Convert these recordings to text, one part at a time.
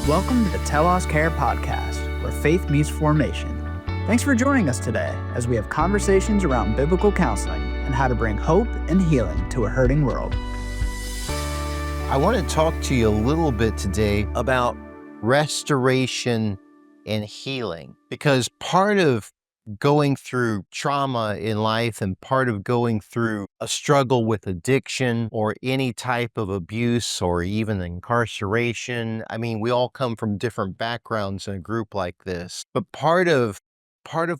Welcome to the Telos Care Podcast, where faith meets formation. Thanks for joining us today as we have conversations around biblical counseling and how to bring hope and healing to a hurting world. I want to talk to you a little bit today about restoration and healing, because part of going through trauma in life and part of going through a struggle with addiction or any type of abuse or even incarceration, I mean, we all come from different backgrounds in a group like this, but part of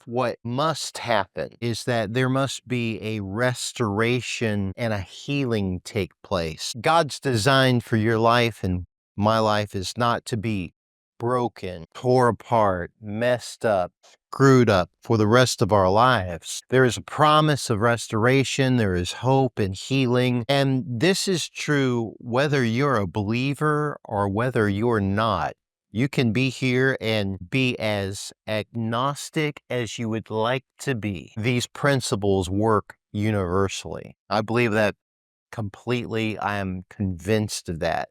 what must happen is that there must be a restoration and a healing take place. God's design for your life and my life is not to be broken, tore apart, messed up, screwed up for the rest of our lives. There is a promise of restoration, there is hope and healing, and this is true whether you're a believer or whether you're not. You can be here and be as agnostic as you would like to be. These principles work universally. I believe that completely. I am convinced of that.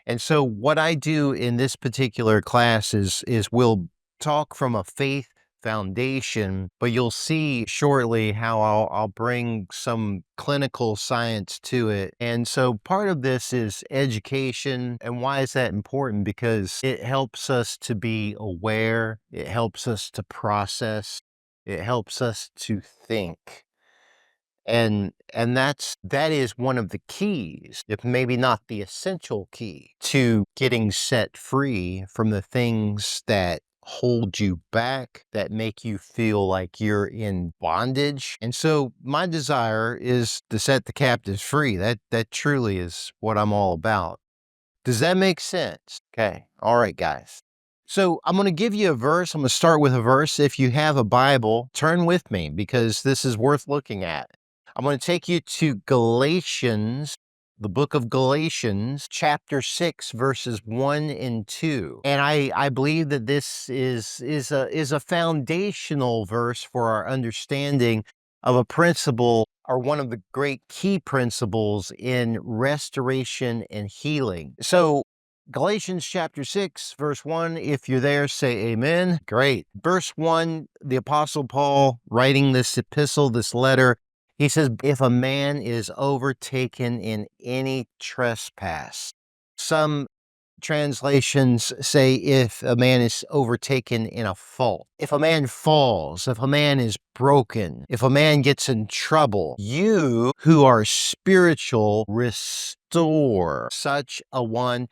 And so what I do in this particular class is we'll talk from a faith foundation, but you'll see shortly how I'll bring some clinical science to it. And so part of this is education. And why is that important? Because it helps us to be aware, it helps us to process, it helps us to think. And that is one of the keys, if maybe not the essential key, to getting set free from the things that hold you back, that make you feel like you're in bondage. And so my desire is to set the captives free. That truly is what I'm all about. Does that make sense? Okay. All right, guys. So I'm going to give you a verse. I'm going to start with a verse. If you have a Bible, turn with me because this is worth looking at. I'm going to take you to Galatians, the book of Galatians, chapter 6, verses 1 and 2. And I believe that this is a foundational verse for our understanding of a principle, or one of the great key principles in restoration and healing. So Galatians chapter 6, verse 1, if you're there, say amen. Great. Verse 1, the Apostle Paul writing this epistle, this letter, he says, if a man is overtaken in any trespass. Some translations say if a man is overtaken in a fault. If a man falls, if a man is broken, if a man gets in trouble, you who are spiritual, restore such a one.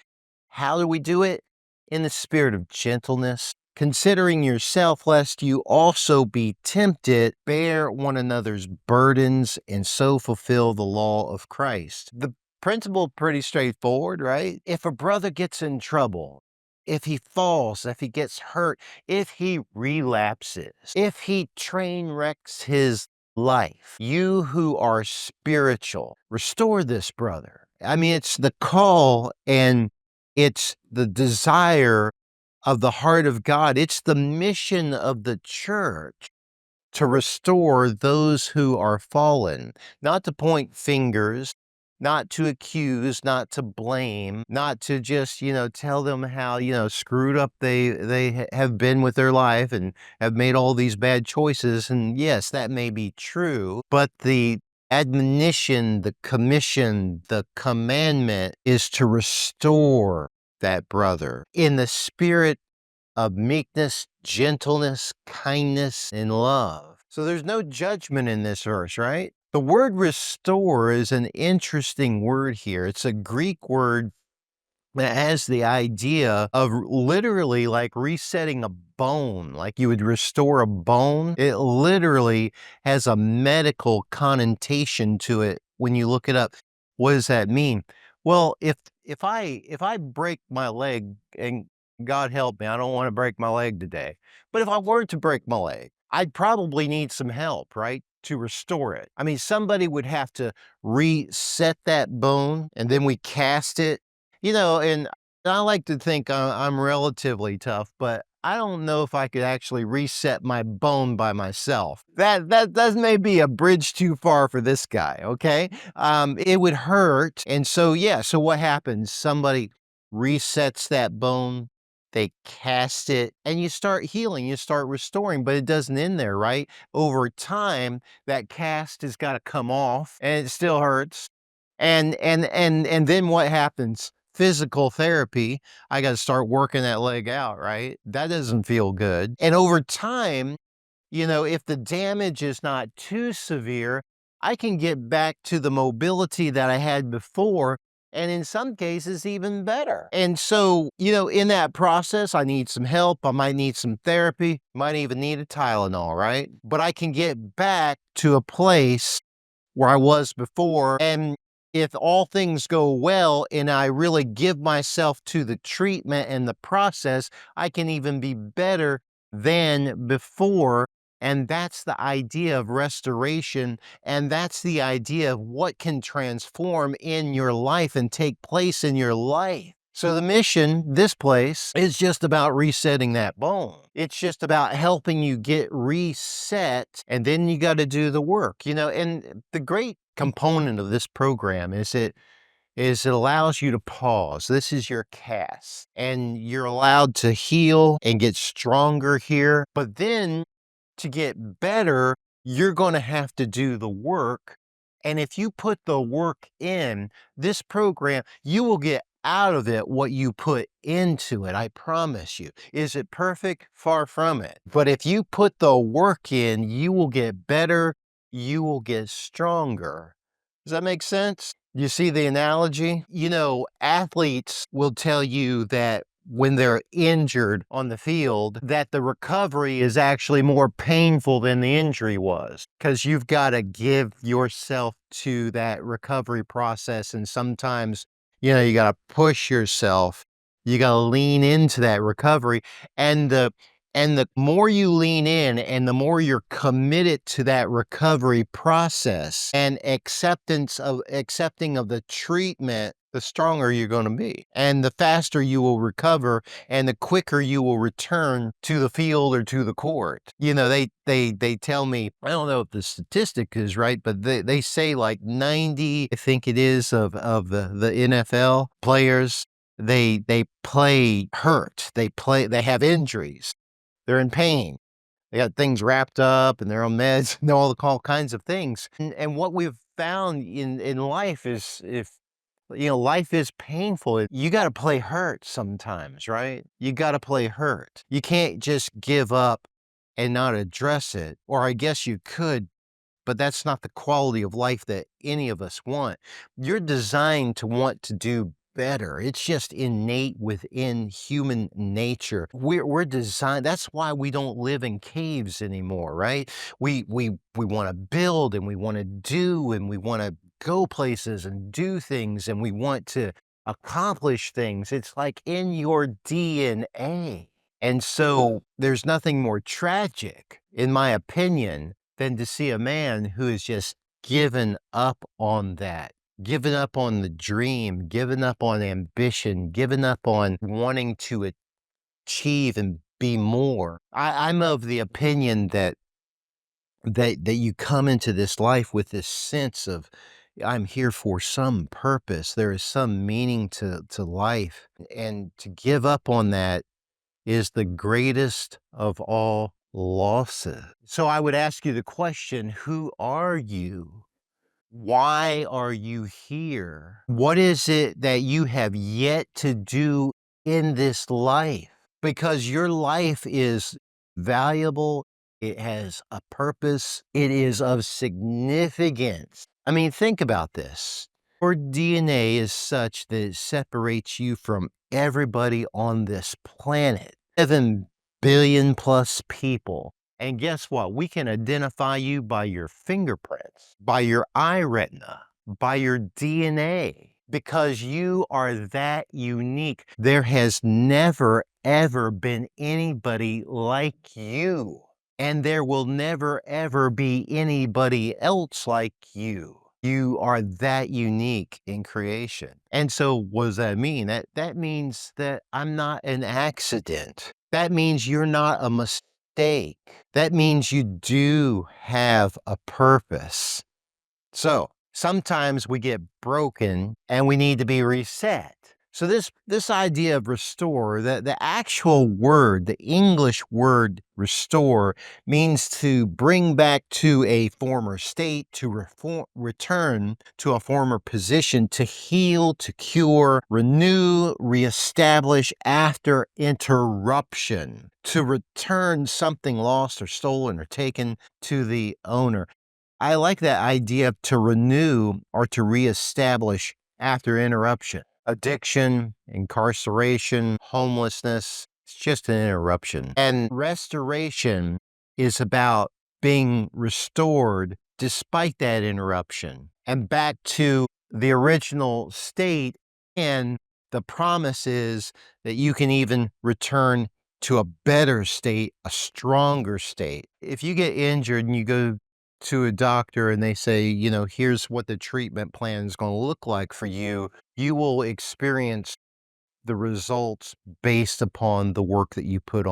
How do we do it? In the spirit of gentleness, considering yourself, lest you also be tempted, bear one another's burdens, and so fulfill the law of Christ. The principle pretty straightforward, right? If a brother gets in trouble, if he falls, if he gets hurt, if he relapses, if he train wrecks his life, you who are spiritual, restore this brother. I mean, it's the call and it's the desire of the heart of God. It's the mission of the church to restore those who are fallen, not to point fingers, not to accuse, not to blame, not to just, tell them how, screwed up they have been with their life and have made all these bad choices. And yes, that may be true, but the admonition, the commission, the commandment is to restore that brother in the spirit of meekness, gentleness, kindness, and love. So there's no judgment in this verse, right? The word restore is an interesting word here. It's a Greek word that has the idea of literally like resetting a bone, like you would restore a bone. It literally has a medical connotation to it when you look it up. What does that mean? Well, if I break my leg, and God help me, I don't want to break my leg today, but if I were to break my leg, I'd probably need some help, right? To restore it. I mean, somebody would have to reset that bone and then we cast it. And I like to think I'm relatively tough, but I don't know if I could actually reset my bone by myself. That may be a bridge too far for this guy, okay? It would hurt. And so, yeah, so what happens? Somebody resets that bone, they cast it, and you start healing, you start restoring, but it doesn't end there, right? Over time, that cast has got to come off and it still hurts. And then what happens? Physical therapy. I got to start working that leg out, right? That doesn't feel good. And over time, if the damage is not too severe, I can get back to the mobility that I had before, and in some cases, even better. And so, in that process, I need some help. I might need some therapy, might even need a Tylenol, right? But I can get back to a place where I was before. And if all things go well and I really give myself to the treatment and the process, I can even be better than before. And that's the idea of restoration. And that's the idea of what can transform in your life and take place in your life. So the mission, this place, is just about resetting that bone. It's just about helping you get reset, and then you got to do the work, and the great component of this program is it allows you to pause. This is your cast, and you're allowed to heal and get stronger here. But then to get better, you're going to have to do the work. And if you put the work in this program, you will get out of it what you put into it. I promise you. Is it perfect? Far from it. But if you put the work in, you will get better. You will get stronger. Does that make sense? You see the analogy? Athletes will tell you that when they're injured on the field, that the recovery is actually more painful than the injury was, because you've got to give yourself to that recovery process. And sometimes, you got to push yourself. You got to lean into that recovery. And the more you lean in and the more you're committed to that recovery process and accepting of the treatment, the stronger you're going to be. And the faster you will recover and the quicker you will return to the field or to the court. They tell me, I don't know if the statistic is right, but they say like 90, I think it is, of the NFL players, they play hurt. They have injuries. They're in pain. They got things wrapped up and they're on meds and all kinds of things. And what we've found in life is, if life is painful, you got to play hurt sometimes, right? You got to play hurt. You can't just give up and not address it. Or I guess you could, but that's not the quality of life that any of us want. You're designed to want to do better. It's just innate within human nature. We're designed. That's why we don't live in caves anymore, right? We want to build, and we want to do, and we want to go places and do things, and we want to accomplish things. It's like in your DNA. And so there's nothing more tragic, in my opinion, than to see a man who has just given up on that, given up on the dream, given up on ambition, given up on wanting to achieve and be more. I'm of the opinion that you come into this life with this sense of, I'm here for some purpose. There is some meaning to life. And to give up on that is the greatest of all losses. So I would ask you the question, who are you? Why are you here? What is it that you have yet to do in this life? Because your life is valuable. It has a purpose. It is of significance. I mean, think about this. Your DNA is such that it separates you from everybody on this planet. 7 billion plus people. And guess what? We can identify you by your fingerprints, by your eye retina, by your DNA, because you are that unique. There has never, ever been anybody like you. And there will never, ever be anybody else like you. You are that unique in creation. And so what does that mean? That means that I'm not an accident. That means you're not a mistake. That means you do have a purpose. So sometimes we get broken and we need to be reset. So this idea of restore, the actual word, the English word restore, means to bring back to a former state, to return to a former position, to heal, to cure, renew, reestablish after interruption, to return something lost or stolen or taken to the owner. I like that idea of to renew or to reestablish after interruption. Addiction, incarceration, homelessness, it's just an interruption. And restoration is about being restored despite that interruption and back to the original state. And the promise is that you can even return to a better state, a stronger state. If you get injured and you go to a doctor and they say, here's what the treatment plan is going to look like for you, you will experience the results based upon the work that you put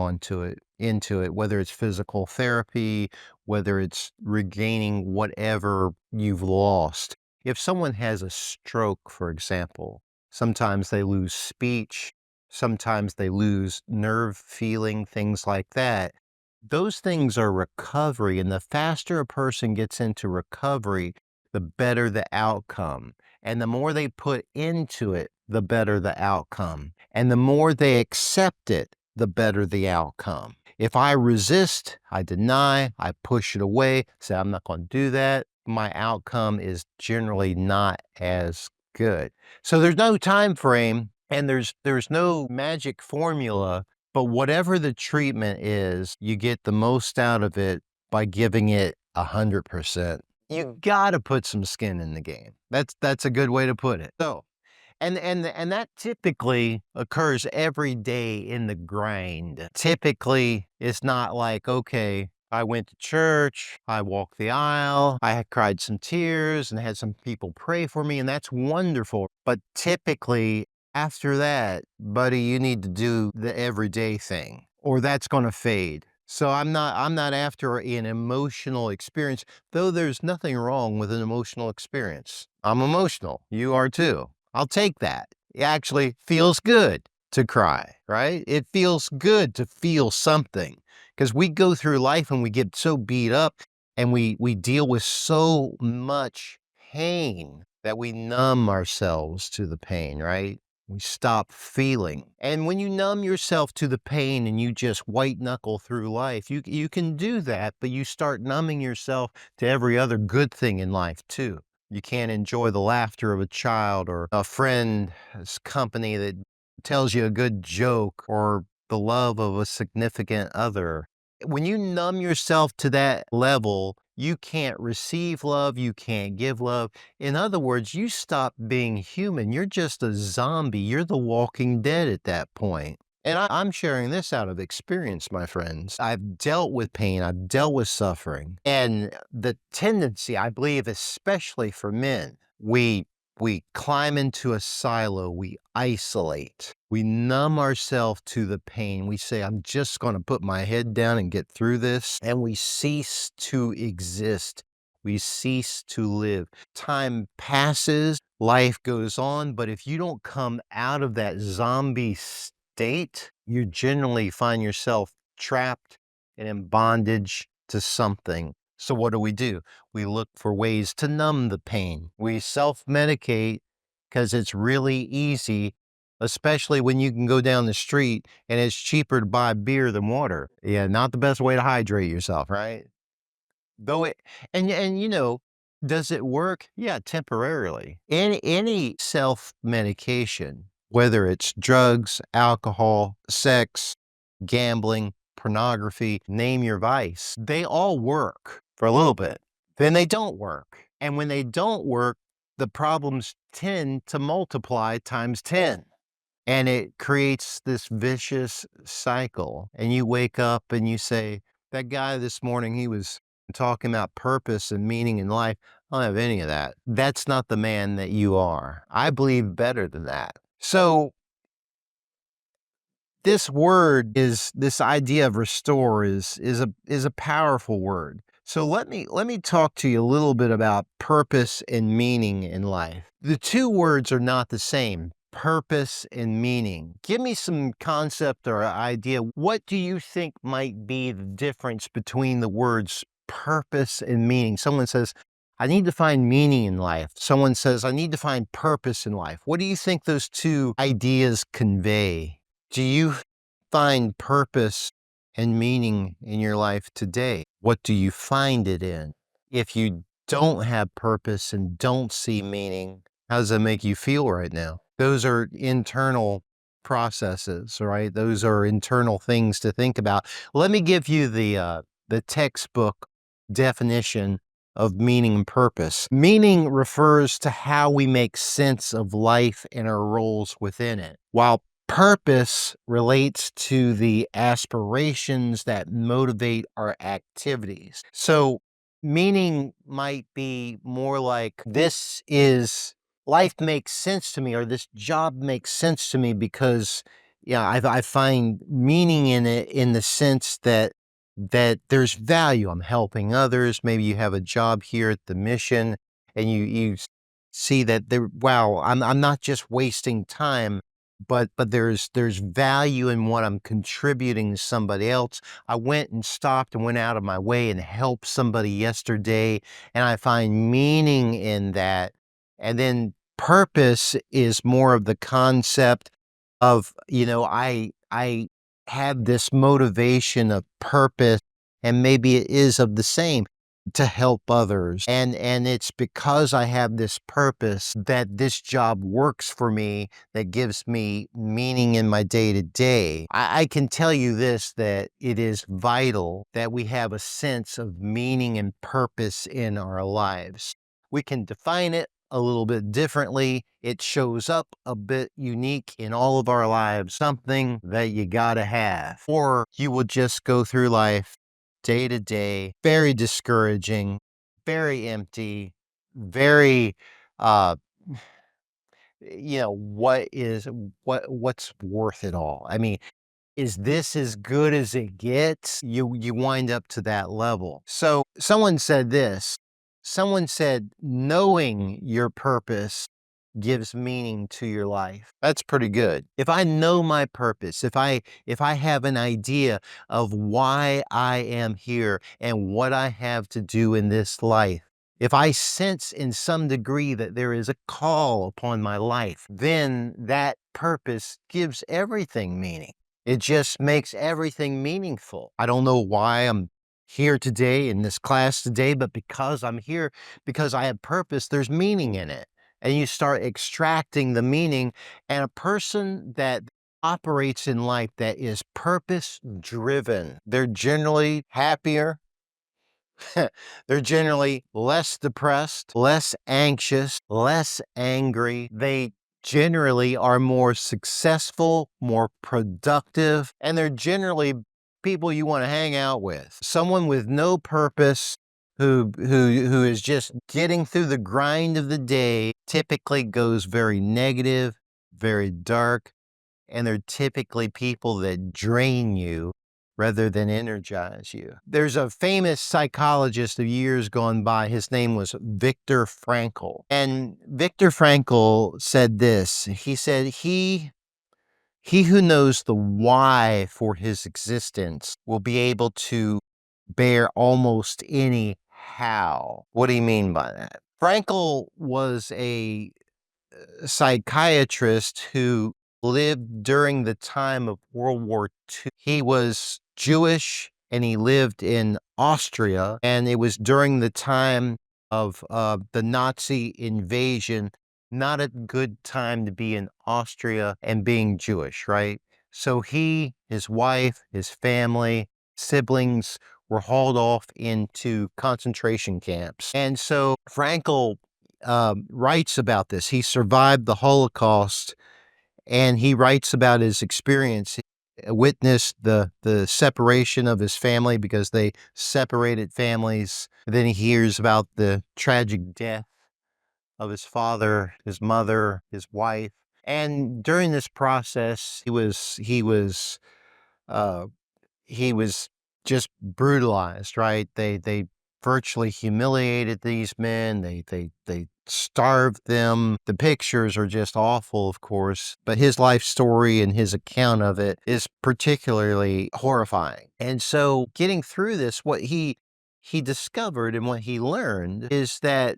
into it, whether it's physical therapy, whether it's regaining whatever you've lost. If someone has a stroke, for example, sometimes they lose speech, sometimes they lose nerve feeling, things like that. Those things are recovery, and the faster a person gets into recovery, the better the outcome. And the more they put into it, the better the outcome. And the more they accept it, the better the outcome. If I resist, I deny, I push it away, say I'm not going to do that, my outcome is generally not as good. So there's no time frame and there's no magic formula, but whatever the treatment is, you get the most out of it by giving it 100%. You gotta put some skin in the game. That's a good way to put it. So, and that typically occurs every day in the grind. Typically, it's not like, okay, I went to church, I walked the aisle, I had cried some tears and had some people pray for me, and that's wonderful. But typically, after that, buddy, you need to do the everyday thing, or that's going to fade. So I'm not after an emotional experience, though there's nothing wrong with an emotional experience. I'm emotional. You are too. I'll take that. It actually feels good to cry, right? It feels good to feel something because we go through life and we get so beat up and we deal with so much pain that we numb ourselves to the pain, right? We stop feeling. And when you numb yourself to the pain and you just white knuckle through life, you can do that, but you start numbing yourself to every other good thing in life too. You can't enjoy the laughter of a child or a friend's company that tells you a good joke or the love of a significant other. When you numb yourself to that level, you can't receive love, you can't give love. In other words, you stop being human. You're just a zombie. You're the walking dead at that point. And I'm sharing this out of experience, my friends. I've dealt with pain, I've dealt with suffering. And the tendency, I believe, especially for men, we climb into a silo, we isolate, we numb ourselves to the pain. We say, I'm just going to put my head down and get through this. And we cease to exist. We cease to live. Time passes, life goes on, but if you don't come out of that zombie state, you generally find yourself trapped and in bondage to something. So what do? We look for ways to numb the pain. We self-medicate because it's really easy, especially when you can go down the street and it's cheaper to buy beer than water. Yeah, not the best way to hydrate yourself, right? Though it and does it work? Yeah, temporarily. Any self-medication, whether it's drugs, alcohol, sex, gambling, pornography, name your vice, they all work for a little bit. Then they don't work. And when they don't work, the problems tend to multiply times 10. And it creates this vicious cycle. And you wake up and you say, that guy this morning, he was talking about purpose and meaning in life. I don't have any of that. That's not the man that you are. I believe better than that. So this idea of restore is a powerful word. So let me talk to you a little bit about purpose and meaning in life. The two words are not the same. purpose and meaning. Give me some concept or idea. What do you think might be the difference between the words purpose and meaning? Someone says, I need to find meaning in life. Someone says, I need to find purpose in life. What do you think those two ideas convey? Do you find purpose and meaning in your life today? What do you find it in? If you don't have purpose and don't see meaning, how does that make you feel right now? Those are internal processes, right? Those are internal things to think about. Let me give you the textbook definition of meaning and purpose. Meaning refers to how we make sense of life and our roles within it, while purpose relates to the aspirations that motivate our activities. So meaning might be more like, this is life makes sense to me, or this job makes sense to me because, yeah, I find meaning in it in the sense that there's value. I'm helping others. Maybe you have a job here at the mission, and see that there. Wow, I'm not just wasting time, but there's value in what I'm contributing to somebody else. I went and stopped and went out of my way and helped somebody yesterday, and I find meaning in that. And then purpose is more of the concept of, I have this motivation of purpose, and maybe it is of the same, to help others. And it's because I have this purpose that this job works for me, that gives me meaning in my day to day. I can tell you this, that it is vital that we have a sense of meaning and purpose in our lives. We can define it a little bit differently. It shows up a bit unique in all of our lives, something that you gotta have. Or you will just go through life day to day, very discouraging, very empty, very, uh, what's worth it all? I mean, is this as good as it gets? You wind up to that level. So someone said this. Someone said, knowing your purpose gives meaning to your life. That's pretty good. If I know my purpose, if I have an idea of why I am here and what I have to do in this life, if I sense in some degree that there is a call upon my life, then that purpose gives everything meaning. It just makes everything meaningful. I don't know why I'm here today in this class today, but because I'm here, because I have purpose, there's meaning in it. And you start extracting the meaning. And a person that operates in life that is purpose driven, they're generally happier. They're generally less depressed, less anxious, less angry. They generally are more successful, more productive, and they're generally people you want to hang out with. Someone with no purpose who is just getting through the grind of the day typically goes very negative, very dark, and they're typically people that drain you rather than energize you. There's a famous psychologist of years gone by. His name was Viktor Frankl. And Viktor Frankl said this. He said, he who knows the why for his existence will be able to bear almost any how. What do you mean by that? Frankl was a psychiatrist who lived during the time of World War II. He was Jewish and he lived in Austria, and it was during the time of the Nazi invasion. Not a good time to be in Austria and being Jewish, right? So he, his wife, his family, siblings were hauled off into concentration camps. And so Frankel writes about this. He survived the Holocaust, and he writes about his experience. He witnessed the separation of his family because they separated families. Then he hears about the tragic death of his father, his mother, his wife. And during this process, uh, he was just brutalized, right? They virtually humiliated these men. They starved them. The pictures are just awful, of course, but his life story and his account of it is particularly horrifying. And so getting through this, what he discovered and what he learned is that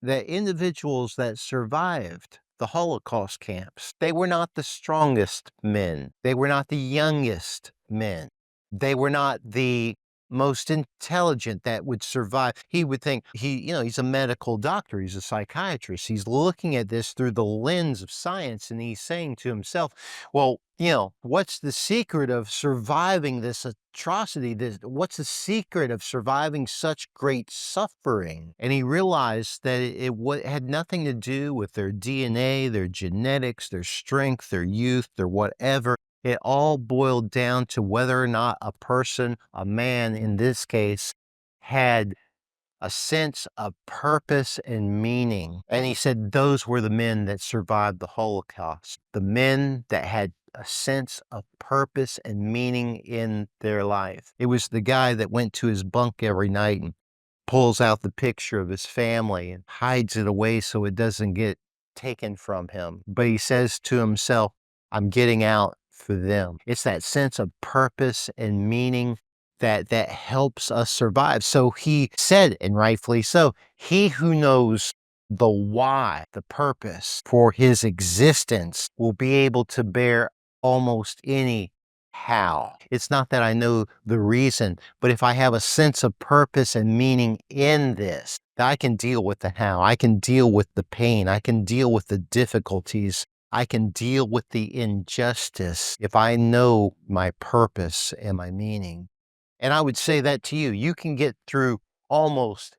individuals that survived the Holocaust camps, they were not the strongest men. They were not the youngest men. They were not the most intelligent that would survive. He would think he's a medical doctor, he's a psychiatrist. He's looking at this through the lens of science and he's saying to himself, well, what's the secret of surviving this atrocity? What's the secret of surviving such great suffering? And he realized that it had nothing to do with their DNA, their genetics, their strength, their youth, their whatever. It all boiled down to whether or not a person, a man in this case, had a sense of purpose and meaning. And he said those were the men that survived the Holocaust, the men that had a sense of purpose and meaning in their life. It was the guy that went to his bunk every night and pulls out the picture of his family and hides it away so it doesn't get taken from him. But he says to himself, I'm getting out for them. It's that sense of purpose and meaning that helps us survive. So he said, and rightfully so, he who knows the why, the purpose for his existence will be able to bear almost any how. It's not that I know the reason, but if I have a sense of purpose and meaning in this, I can deal with the how. I can deal with the pain. I can deal with the difficulties. I can deal with the injustice if I know my purpose and my meaning. And I would say that to you. You can get through almost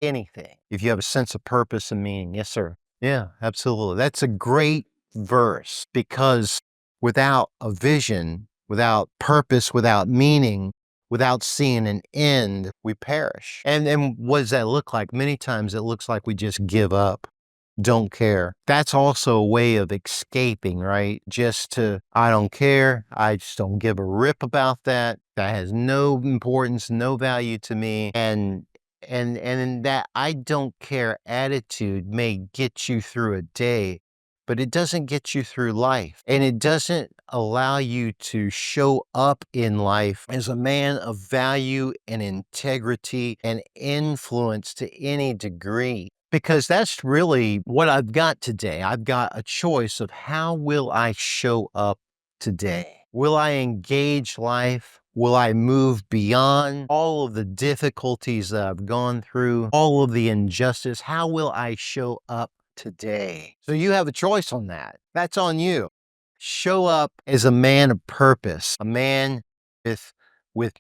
anything if you have a sense of purpose and meaning. Yes, sir. Yeah, absolutely. That's a great verse because without a vision, without purpose, without meaning, without seeing an end, we perish. And what does that look like? Many times it looks like we just give up, don't care. That's also a way of escaping, right? I don't care. I just don't give a rip about that. That has no importance, no value to me. And that I don't care attitude may get you through a day, but it doesn't get you through life. And it doesn't allow you to show up in life as a man of value and integrity and influence to any degree. Because that's really what I've got today. I've got a choice of how will I show up today? Will I engage life? Will I move beyond all of the difficulties that I've gone through, all of the injustice? How will I show up today? So you have a choice on that. That's on you. Show up as a man of purpose, a man with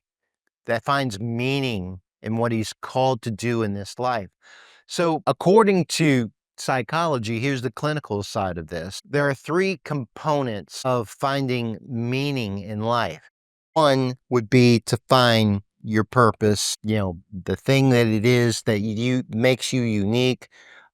that finds meaning in what he's called to do in this life. So according to psychology, here's the clinical side of this. There are three components of finding meaning in life. One would be to find your purpose, the thing that it is that you makes you unique.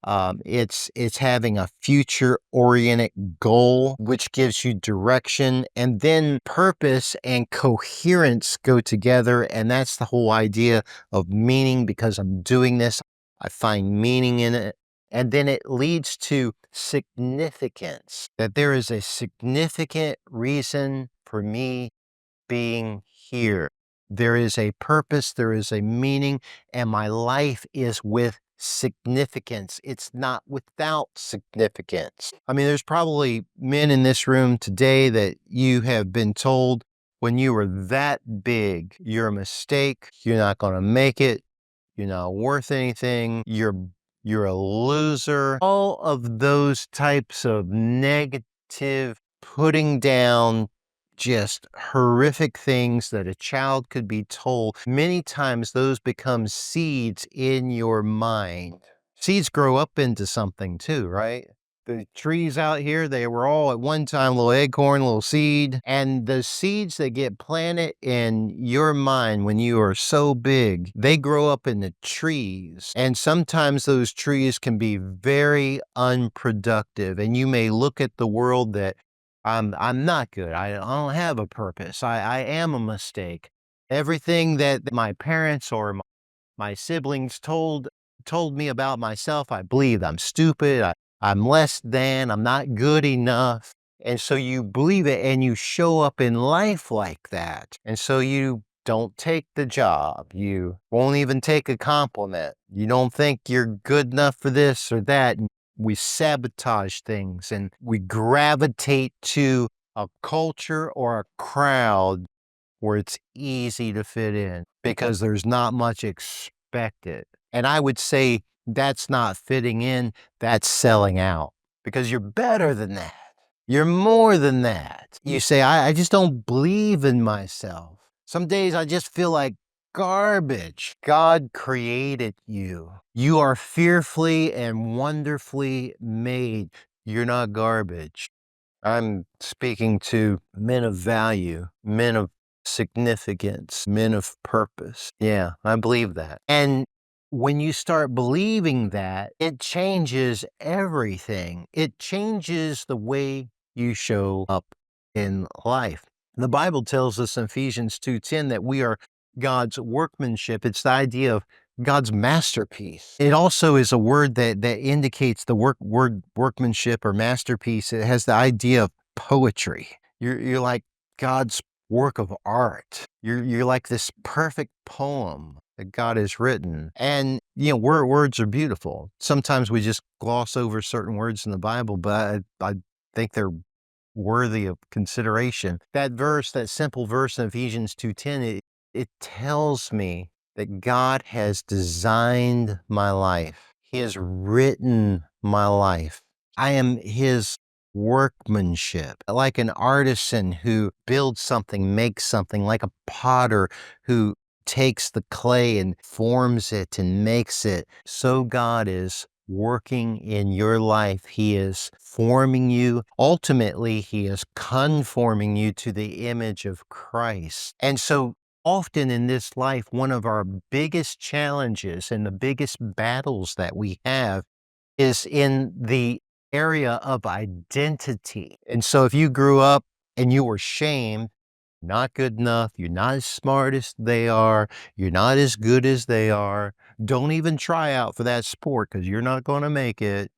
It's having a future oriented goal, which gives you direction, and then purpose and coherence go together. And that's the whole idea of meaning because I'm doing this. I find meaning in it. And then it leads to significance, that there is a significant reason for me being here. There is a purpose, there is a meaning, and my life is with significance. It's not without significance. I mean, there's probably men in this room today that you have been told when you were that big, you're a mistake, you're not going to make it, you're not worth anything, you're a loser. All of those types of negative putting down, just horrific things that a child could be told. Many times those become seeds in your mind. Seeds grow up into something too, right? The trees out here, they were all at one time little acorn, little seed. And the seeds that get planted in your mind when you are so big, they grow up into trees. And sometimes those trees can be very unproductive. And you may look at the world that I'm not good. I don't have a purpose. I am a mistake. Everything that my parents or my siblings told told me about myself, I believed I'm stupid, I'm less than, I'm not good enough. And so you believe it and you show up in life like that. And so you don't take the job. You won't even take a compliment. You don't think you're good enough for this or that. And we sabotage things and we gravitate to a culture or a crowd where it's easy to fit in because there's not much expected. And I would say that's not fitting in, that's selling out because you're better than that. You're more than that. You say, I just don't believe in myself. Some days I just feel like garbage. God created you. You are fearfully and wonderfully made. You're not garbage. I'm speaking to men of value, men of significance, men of purpose. Yeah, I believe that. And when you start believing that, it changes everything. It changes the way you show up in life. The Bible tells us in Ephesians 2:10 that we are God's workmanship. It's the idea of God's masterpiece. It also is a word that indicates the word workmanship or masterpiece. It has the idea of poetry. You're like God's work of art. You're like this perfect poem that God has written. And words are beautiful. Sometimes we just gloss over certain words in the Bible, but I think they're worthy of consideration. That verse, that simple verse in Ephesians 2:10, it tells me that God has designed my life. He has written my life. I am his workmanship, like an artisan who builds something, makes something, like a potter who takes the clay and forms it and makes it. So God is working in your life. He is forming you. Ultimately, he is conforming you to the image of Christ. And so often in this life, one of our biggest challenges and the biggest battles that we have is in the area of identity. And so if you grew up and you were shamed, not good enough, you're not as smart as they are, you're not as good as they are, don't even try out for that sport because you're not going to make it.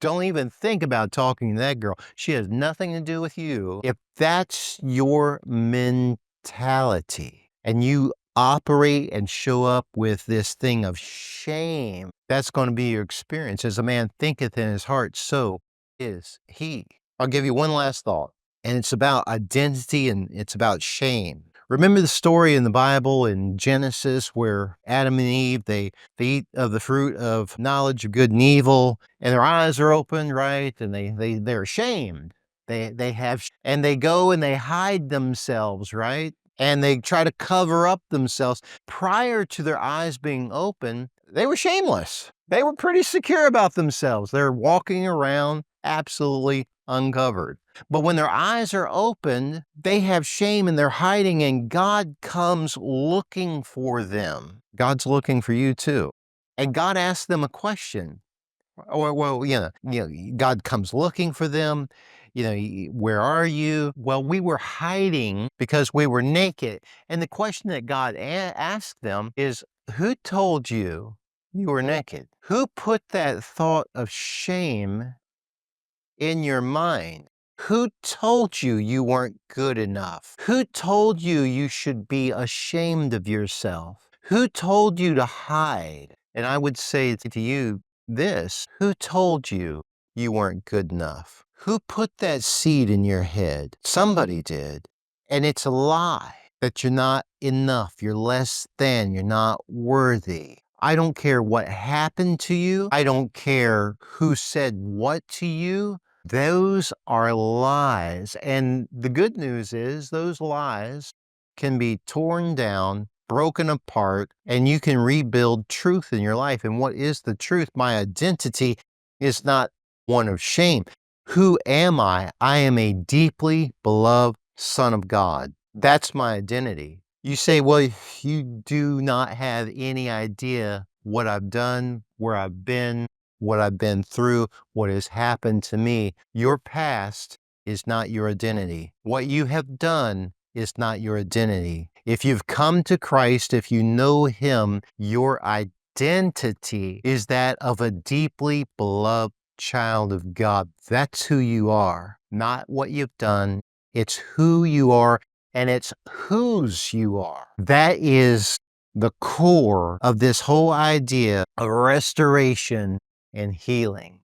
Don't even think about talking to that girl. She has nothing to do with you. If that's your mentality and you operate and show up with this thing of shame, that's going to be your experience. As a man thinketh in his heart, so is he. I'll give you one last thought, and it's about identity and it's about shame. Remember the story in the Bible in Genesis where Adam and Eve, they eat of the fruit of knowledge of good and evil, and their eyes are open, right? And they're ashamed. They have, and they go and they hide themselves, right? And they try to cover up themselves. Prior to their eyes being open, they were shameless. They were pretty secure about themselves. They're walking around absolutely uncovered. But when their eyes are opened, they have shame and they're hiding, and God comes looking for them. God's looking for you too. And God asks them a question. Or, well, God comes looking for them. Where are you? Well, we were hiding because we were naked. And the question that God asked them is, who told you you were naked? Who put that thought of shame in your mind? Who told you you weren't good enough? Who told you you should be ashamed of yourself? Who told you to hide? And I would say to you this, who told you you weren't good enough? Who put that seed in your head? Somebody did. And it's a lie that you're not enough, you're less than, you're not worthy. I don't care what happened to you. I don't care who said what to you. Those are lies. And the good news is those lies can be torn down, broken apart, and you can rebuild truth in your life. And what is the truth? My identity is not one of shame. Who am I? I am a deeply beloved Son of God. That's my identity. You say, well, you do not have any idea what I've done, where I've been, what I've been through, what has happened to me. Your past is not your identity. What you have done is not your identity. If you've come to Christ, if you know him, your identity identity is that of a deeply beloved child of God. That's who you are, not what you've done. It's who you are, and it's whose you are. That is the core of this whole idea of restoration and healing.